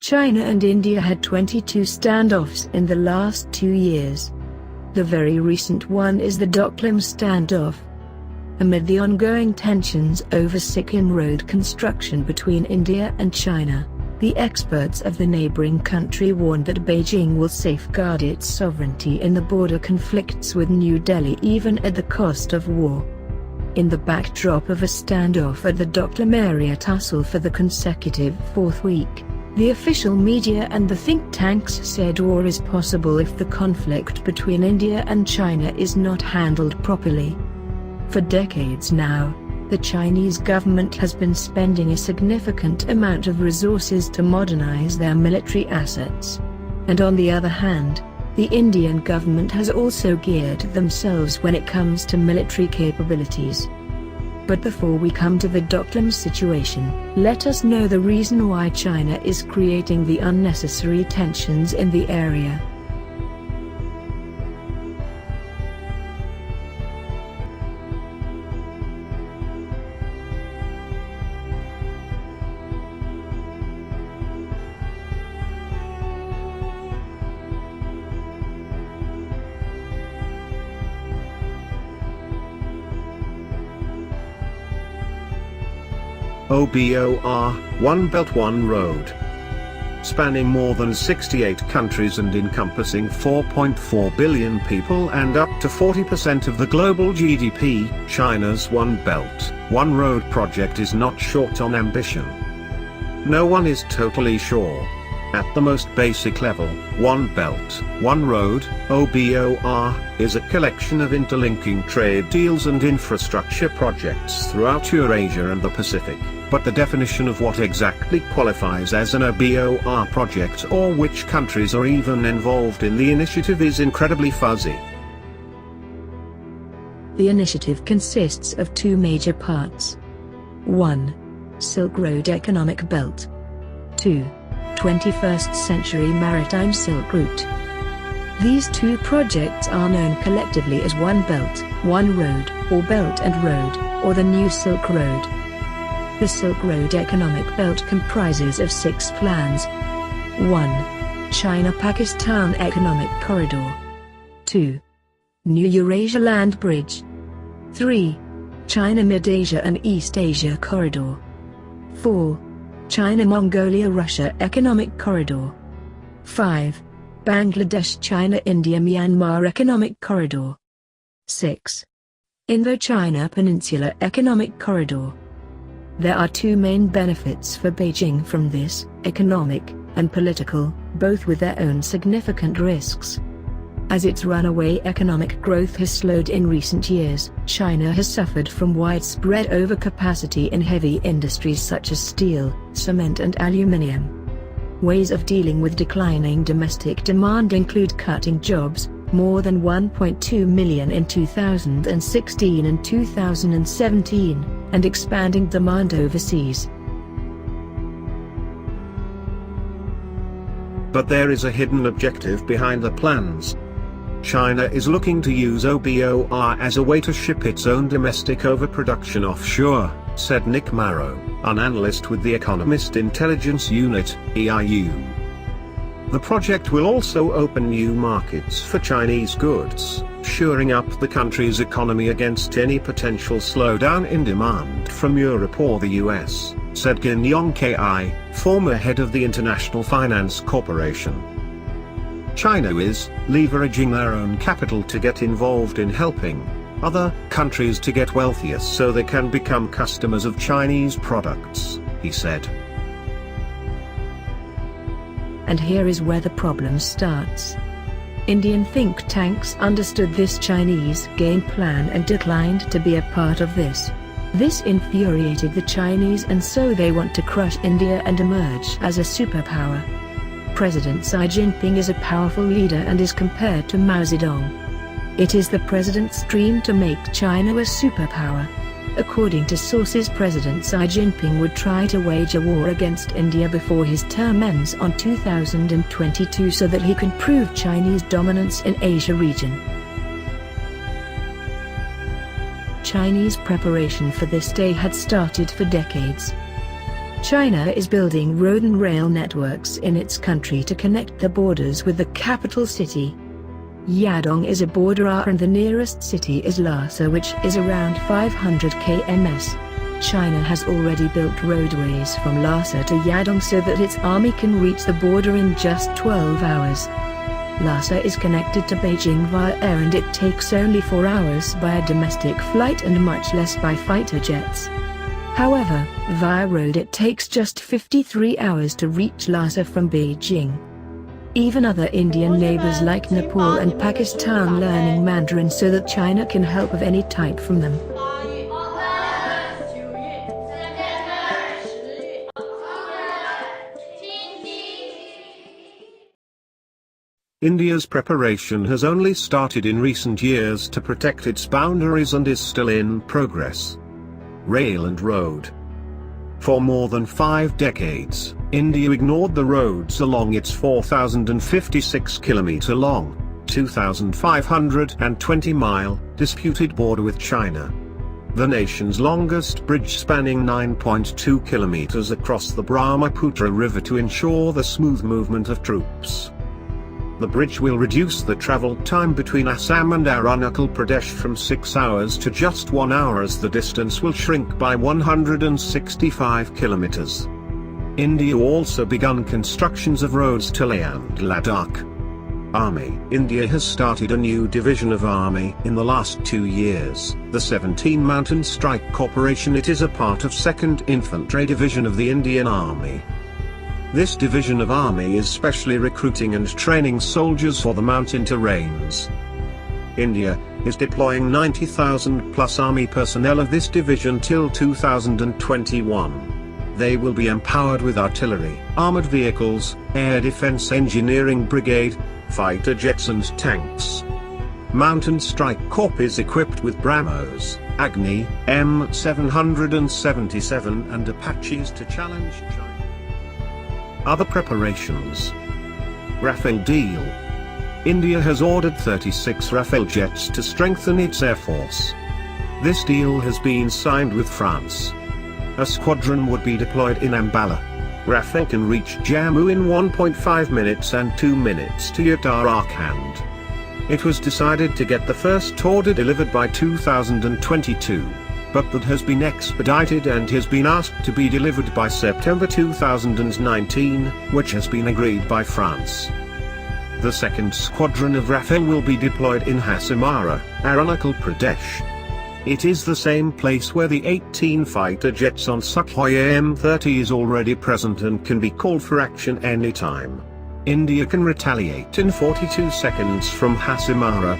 China and India had 22 standoffs in the last 2 years. The very recent one is the Doklam standoff. Amid the ongoing tensions over Sikkim road construction between India and China, the experts of the neighboring country warned that Beijing will safeguard its sovereignty in the border conflicts with New Delhi even at the cost of war. In the backdrop of a standoff at the Doklam area tussle for the consecutive fourth week, the official media and the think tanks said war is possible if the conflict between India and China is not handled properly. For decades now, the Chinese government has been spending a significant amount of resources to modernize their military assets. And on the other hand, the Indian government has also geared themselves when it comes to military capabilities. But before we come to the Doklam situation, let us know the reason why China is creating the unnecessary tensions in the area. OBOR, One Belt One Road. Spanning more than 68 countries and encompassing 4.4 billion people and up to 40% of the global GDP, China's One Belt, One Road project is not short on ambition. No one is totally sure. At the most basic level, One Belt, One Road, OBOR, is a collection of interlinking trade deals and infrastructure projects throughout Eurasia and the Pacific, but the definition of what exactly qualifies as an OBOR project or which countries are even involved in the initiative is incredibly fuzzy. The initiative consists of 2 major parts. 1. Silk Road Economic Belt. 2. 21st Century Maritime Silk Route. These 2 projects are known collectively as One Belt, One Road, or Belt and Road, or the New Silk Road. The Silk Road Economic Belt comprises of 6 plans. 1. China-Pakistan Economic Corridor. 2. New Eurasia Land Bridge. 3. China Mid-Asia and East Asia Corridor. 4. China-Mongolia-Russia Economic Corridor. 5. Bangladesh-China-India-Myanmar Economic Corridor. 6. Indo-China Peninsula Economic Corridor. There are 2 main benefits for Beijing from this, economic and political, both with their own significant risks. As its runaway economic growth has slowed in recent years, China has suffered from widespread overcapacity in heavy industries such as steel, cement and aluminium. Ways of dealing with declining domestic demand include cutting jobs, more than 1.2 million in 2016 and 2017, and expanding demand overseas. But there is a hidden objective behind the plans. China is looking to use OBOR as a way to ship its own domestic overproduction offshore, said Nick Marrow, an analyst with the Economist Intelligence Unit, EIU. The project will also open new markets for Chinese goods, shoring up the country's economy against any potential slowdown in demand from Europe or the US, said Gin Yong Ki, former head of the International Finance Corporation. China is leveraging their own capital to get involved in helping other countries to get wealthier so they can become customers of Chinese products, he said. And here is where the problem starts. Indian think tanks understood this Chinese game plan and declined to be a part of this. This infuriated the Chinese, and so they want to crush India and emerge as a superpower. President Xi Jinping is a powerful leader and is compared to Mao Zedong. It is the president's dream to make China a superpower. According to sources, President Xi Jinping would try to wage a war against India before his term ends on 2022 so that he can prove Chinese dominance in Asia region. Chinese preparation for this day had started for decades. China is building road and rail networks in its country to connect the borders with the capital city. Yadong is a border and the nearest city is Lhasa, which is around 500 km. China has already built roadways from Lhasa to Yadong so that its army can reach the border in just 12 hours. Lhasa is connected to Beijing via air and it takes only 4 hours by a domestic flight and much less by fighter jets. However, via road it takes just 53 hours to reach Lhasa from Beijing. Even other Indian neighbors like Nepal and Pakistan learning Mandarin so that China can help of any type from them. India's preparation has only started in recent years to protect its boundaries and is still in progress. Rail and road. For more than 5 decades, India ignored the roads along its 4,056-kilometer long, 2,520-mile, disputed border with China. The nation's longest bridge spanning 9.2 kilometers across the Brahmaputra River to ensure the smooth movement of troops. The bridge will reduce the travel time between Assam and Arunachal Pradesh from 6 hours to just 1 hour as the distance will shrink by 165 kilometers. India also begun constructions of roads to Leh and Ladakh. Army. India has started a new division of Army in the last 2 years, the 17 Mountain Strike Corporation. It is a part of 2nd Infantry Division of the Indian Army. This division of Army is specially recruiting and training soldiers for the mountain terrains. India is deploying 90,000 plus Army personnel of this division till 2021. They will be empowered with artillery, armored vehicles, air defense engineering brigade, fighter jets and tanks. Mountain Strike Corps is equipped with BrahMos, Agni, M777 and Apaches to challenge China. Other preparations. Rafale deal. India has ordered 36 Rafale jets to strengthen its air force. This deal has been signed with France. A squadron would be deployed in Ambala. Rafale can reach Jammu in 1.5 minutes and 2 minutes to Uttarakhand. It was decided to get the first order delivered by 2022. But that has been expedited and has been asked to be delivered by September 2019, which has been agreed by France. The second squadron of Rafale will be deployed in Hasimara, Arunachal Pradesh. It is the same place where the 18 fighter jets on Sukhoi M30 is already present and can be called for action anytime. India can retaliate in 42 seconds from Hasimara.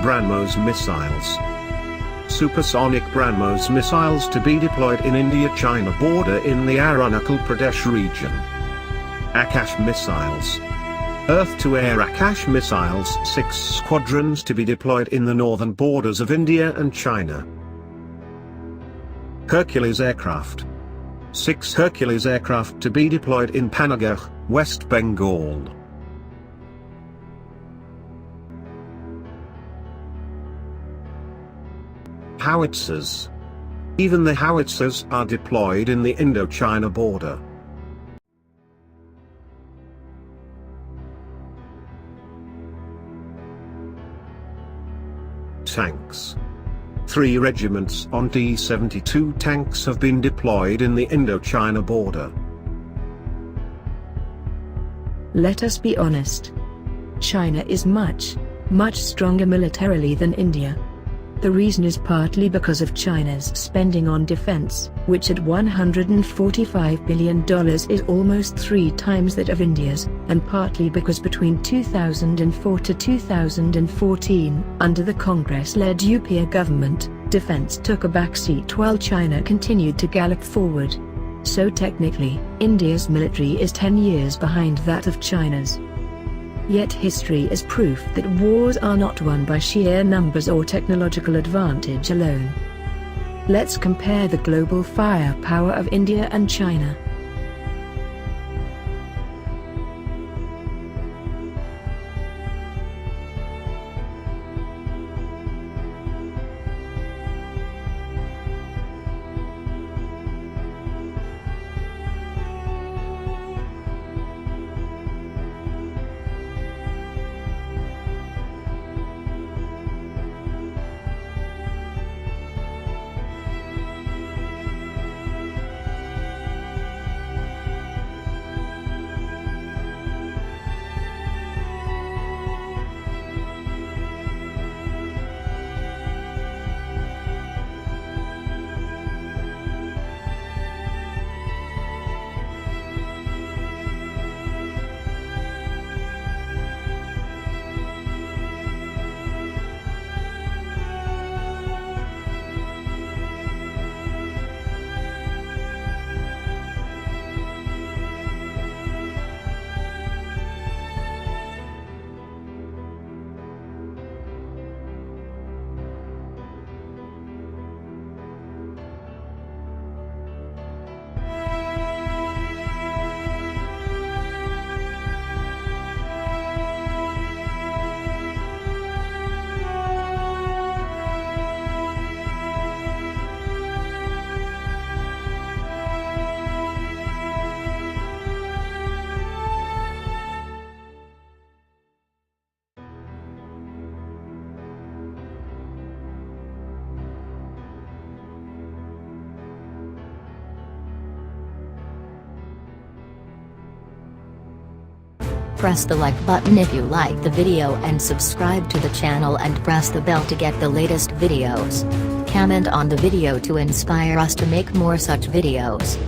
BrahMos missiles. Supersonic BrahMos missiles to be deployed in India-China border in the Arunachal Pradesh region. Akash missiles. Earth-to-air Akash missiles, 6 squadrons to be deployed in the northern borders of India and China. Hercules aircraft. 6 Hercules aircraft to be deployed in Panagarh, West Bengal. Howitzers. Even the howitzers are deployed in the Indo-China border. Tanks. 3 regiments on T-72 tanks have been deployed in the Indo-China border. Let us be honest. China is much stronger militarily than India. The reason is partly because of China's spending on defense, which at $145 billion is almost 3 times that of India's, and partly because between 2004 to 2014, under the Congress-led UPA government, defense took a backseat while China continued to gallop forward. So technically, India's military is 10 years behind that of China's. Yet history is proof that wars are not won by sheer numbers or technological advantage alone. Let's compare the global firepower of India and China. Press the like button if you like the video and subscribe to the channel and press the bell to get the latest videos. Comment on the video to inspire us to make more such videos.